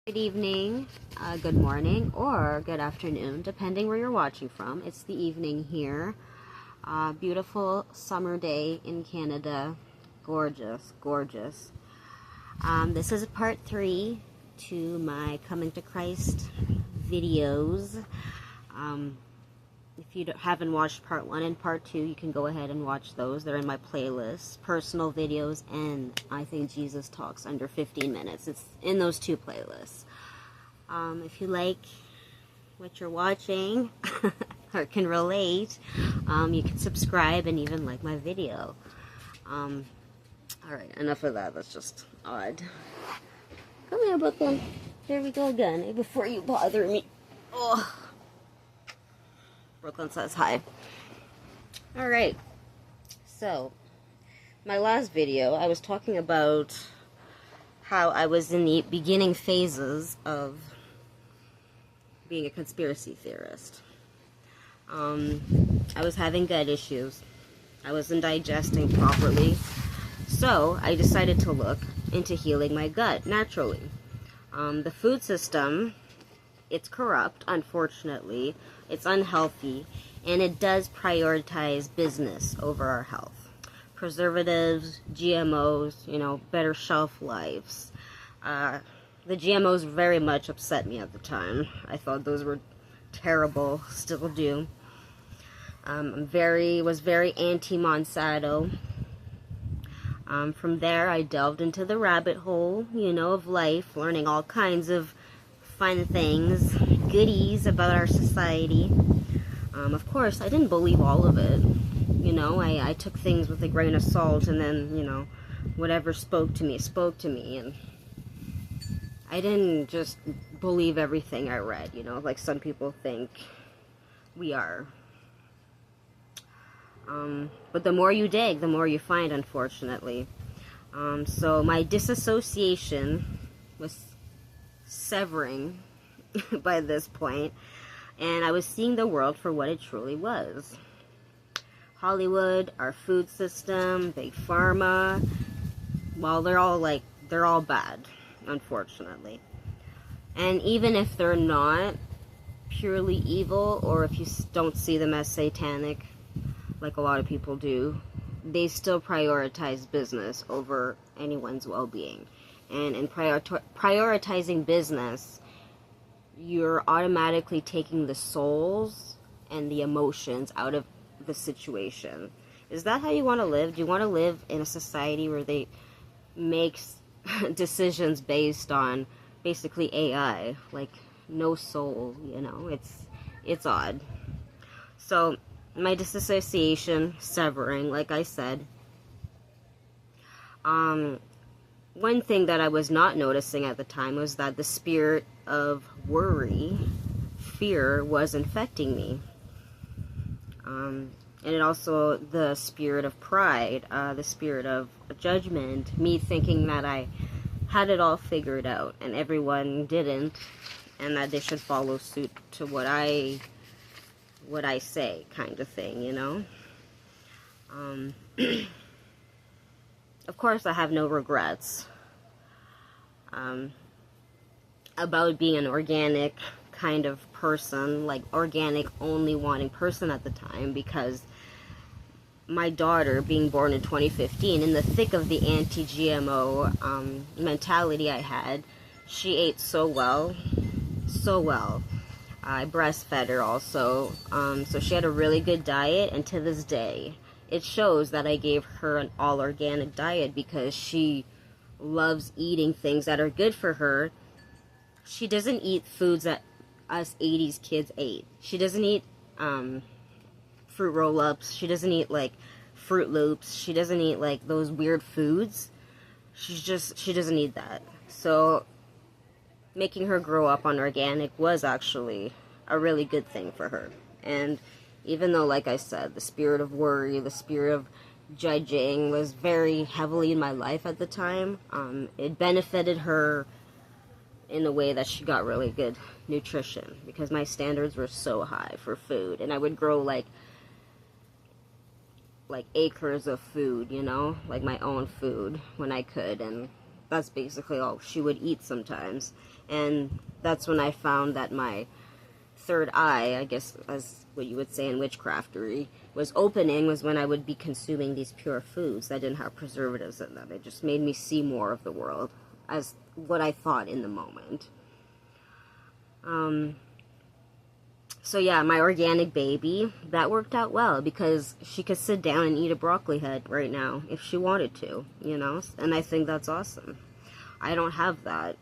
Good evening, good morning, or good afternoon, depending where you're watching from. It's the evening here. Beautiful summer day in Canada. Gorgeous, gorgeous. This is part 3 to my Coming to Christ videos. If you haven't watched part 1 and part 2, you can go ahead and watch those. They're in my playlist, personal videos, and I Think Jesus Talks under 15 minutes. It's in those 2 playlists. If you like what you're watching or can relate, you can subscribe and even like my video. Alright, enough of that. That's just odd. Come here, Brooklyn. There we go again. Hey, before you bother me. Oh. Brooklyn says hi. Alright, so my last video I was talking about how I was in the beginning phases of being a conspiracy theorist. I was having gut issues. I wasn't digesting properly, so I decided to look into healing my gut naturally. The food system, it's corrupt, unfortunately. It's unhealthy, and it does prioritize business over our health. Preservatives, GMOs, better shelf lives. The GMOs very much upset me at the time. I thought those were terrible, still do. Was very anti-Monsanto. From there, I delved into the rabbit hole, of life, learning all kinds of fun things, goodies about our society. Of course, I didn't believe all of it. I took things with a grain of salt, and then, whatever spoke to me, and I didn't just believe everything I read, like some people think we are. But the more you dig, the more you find, unfortunately. So my disassociation was severing by this point, and I was seeing the world for what it truly was. Hollywood, our food system, big pharma, well, they're all bad, unfortunately. And even if they're not purely evil, or if you don't see them as satanic, like a lot of people do, they still prioritize business over anyone's well-being. And in prioritizing business, you're automatically taking the souls and the emotions out of the situation. Is that how you want to live? Do you want to live in a society where they make decisions based on basically AI, like no soul? It's odd. So my disassociation, severing, like I said. One thing that I was not noticing at the time was that the spirit of worry, fear, was infecting me. And it also the spirit of pride, the spirit of judgment, me thinking that I had it all figured out and everyone didn't, and that they should follow suit to what I say, kind of thing, Of course, I have no regrets about being an organic kind of person, like organic only wanting person at the time, because my daughter, being born in 2015, in the thick of the anti-GMO mentality I had, she ate so well. I breastfed her also, so she had a really good diet, and to this day, it shows that I gave her an all-organic diet because she loves eating things that are good for her. She doesn't eat foods that us 80s kids ate. She doesn't eat fruit roll-ups. She doesn't eat, like, Fruit Loops. She doesn't eat, like, those weird foods. She doesn't eat that. So making her grow up on organic was actually a really good thing for her. And even though, like I said, the spirit of worry, the spirit of judging was very heavily in my life at the time, it benefited her in a way that she got really good nutrition, because my standards were so high for food, and I would grow like acres of food, like my own food when I could, and that's basically all she would eat sometimes. And that's when I found that my third eye, I guess as what you would say in witchcraftery, was opening, was when I would be consuming these pure foods that didn't have preservatives in them. It just made me see more of the world as what I thought in the moment. So yeah, my organic baby, that worked out well because she could sit down and eat a broccoli head right now if she wanted to, you know, and I think that's awesome. I don't have that.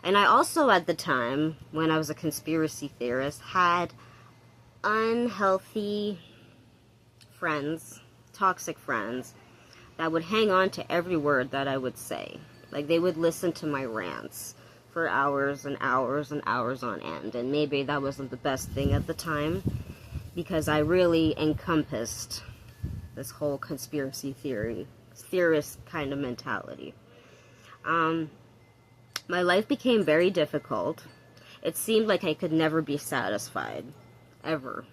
And I also, at the time, when I was a conspiracy theorist, had unhealthy friends, toxic friends, that would hang on to every word that I would say. Like, they would listen to my rants for hours and hours and hours on end. And maybe that wasn't the best thing at the time, because I really encompassed this whole conspiracy theorist kind of mentality. My life became very difficult. It seemed like I could never be satisfied, ever.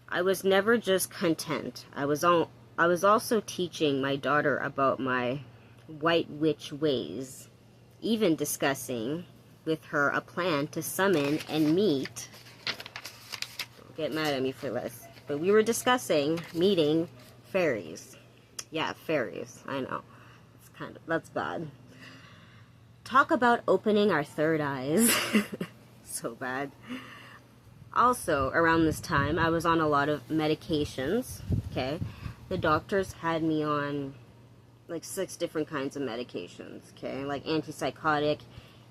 I was never just content. I was also teaching my daughter about my white witch ways, even discussing with her a plan to summon and meet. Don't get mad at me for this, but we were discussing meeting fairies. Yeah, fairies. I know. That's bad. Talk about opening our third eyes. So bad. Also, around this time, I was on a lot of medications, okay? The doctors had me on, like, 6 different kinds of medications, okay? Like antipsychotic,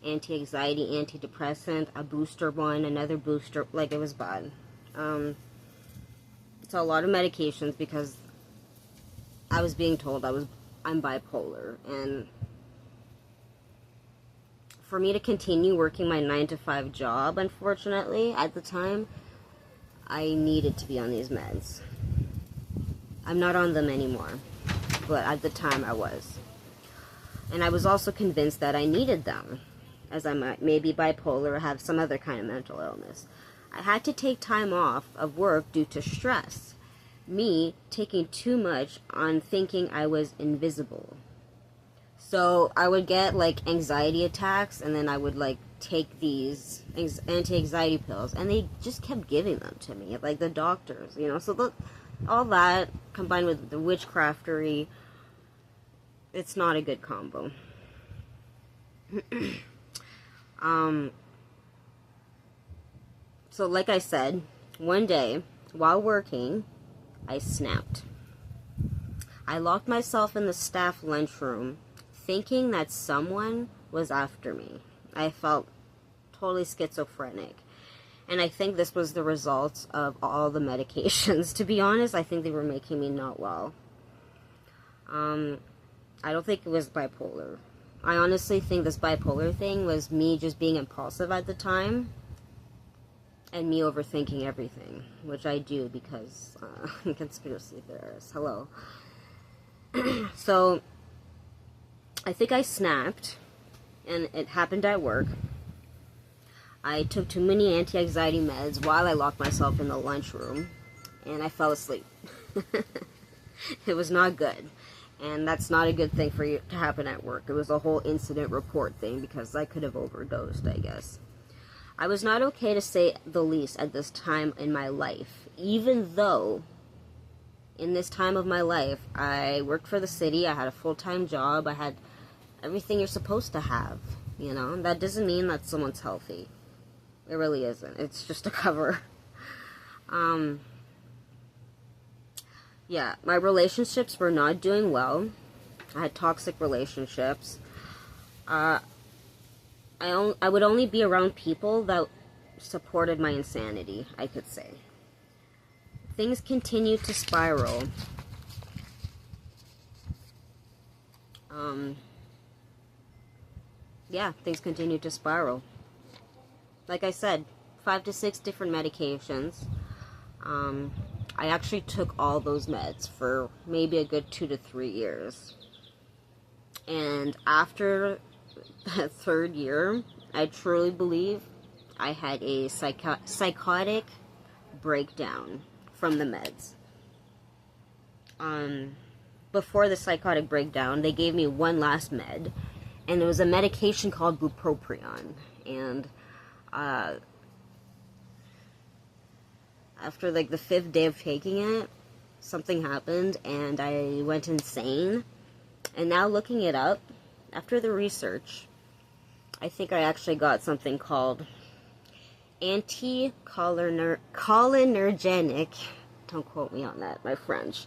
anti-anxiety, antidepressant, a booster one, another booster, like, it was bad. So a lot of medications because I was being told I'm bipolar, and for me to continue working my 9-to-5 job, unfortunately, at the time, I needed to be on these meds. I'm not on them anymore, but at the time I was. And I was also convinced that I needed them, as I may be bipolar or have some other kind of mental illness. I had to take time off of work due to stress. Me taking too much on thinking I was invisible. So I would get, like, anxiety attacks, and then I would, like, take these anti-anxiety pills, and they just kept giving them to me, like the doctors, you know. So all that combined with the witchcraftery, it's not a good combo. So like I said, one day while working, I snapped. I locked myself in the staff lunchroom, thinking that someone was after me. I felt totally schizophrenic. And I think this was the result of all the medications. To be honest, I think they were making me not well. I don't think it was bipolar. I honestly think this bipolar thing was me just being impulsive at the time and me overthinking everything, which I do because I'm a conspiracy theorist. Hello. So I think I snapped, and it happened at work. I took too many anti-anxiety meds while I locked myself in the lunchroom, and I fell asleep. It was not good, and that's not a good thing for you to happen at work. It was a whole incident report thing because I could have overdosed, I guess. I was not okay, to say the least, at this time in my life, even though in this time of my life I worked for the city, I had a full-time job, I had everything you're supposed to have, you know. That doesn't mean that someone's healthy. It really isn't. It's just a cover. Yeah, my relationships were not doing well. I had toxic relationships. I would only be around people that supported my insanity, I could say. Things continued to spiral. Yeah, things continued to spiral. Like I said, 5 to 6 different medications. I actually took all those meds for maybe a good 2 to 3 years. And after that 3rd year, I truly believe I had a psychotic breakdown from the meds. before the psychotic breakdown, they gave me one last med, and it was a medication called bupropion. And after like the 5th day of taking it, something happened and I went insane. And now looking it up, after the research, I think I actually got something called anticholinergic, don't quote me on that, my French,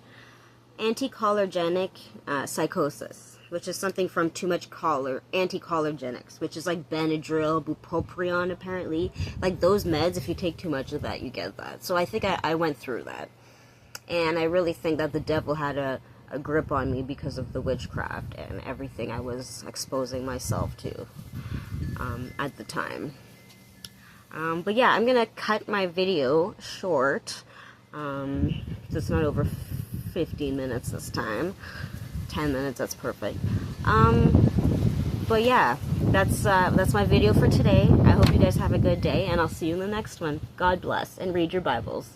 anticholinergic psychosis, which is something from too much anticholinergics, which is like Benadryl, bupropion, apparently. Like those meds, if you take too much of that, you get that. So I think I went through that. And I really think that the devil had a grip on me because of the witchcraft and everything I was exposing myself to at the time. But yeah, I'm gonna cut my video short. So it's not over 15 minutes this time. 10 minutes, that's perfect. But yeah, that's my video for today. I hope you guys have a good day, and I'll see you in the next one. God bless, and read your Bibles.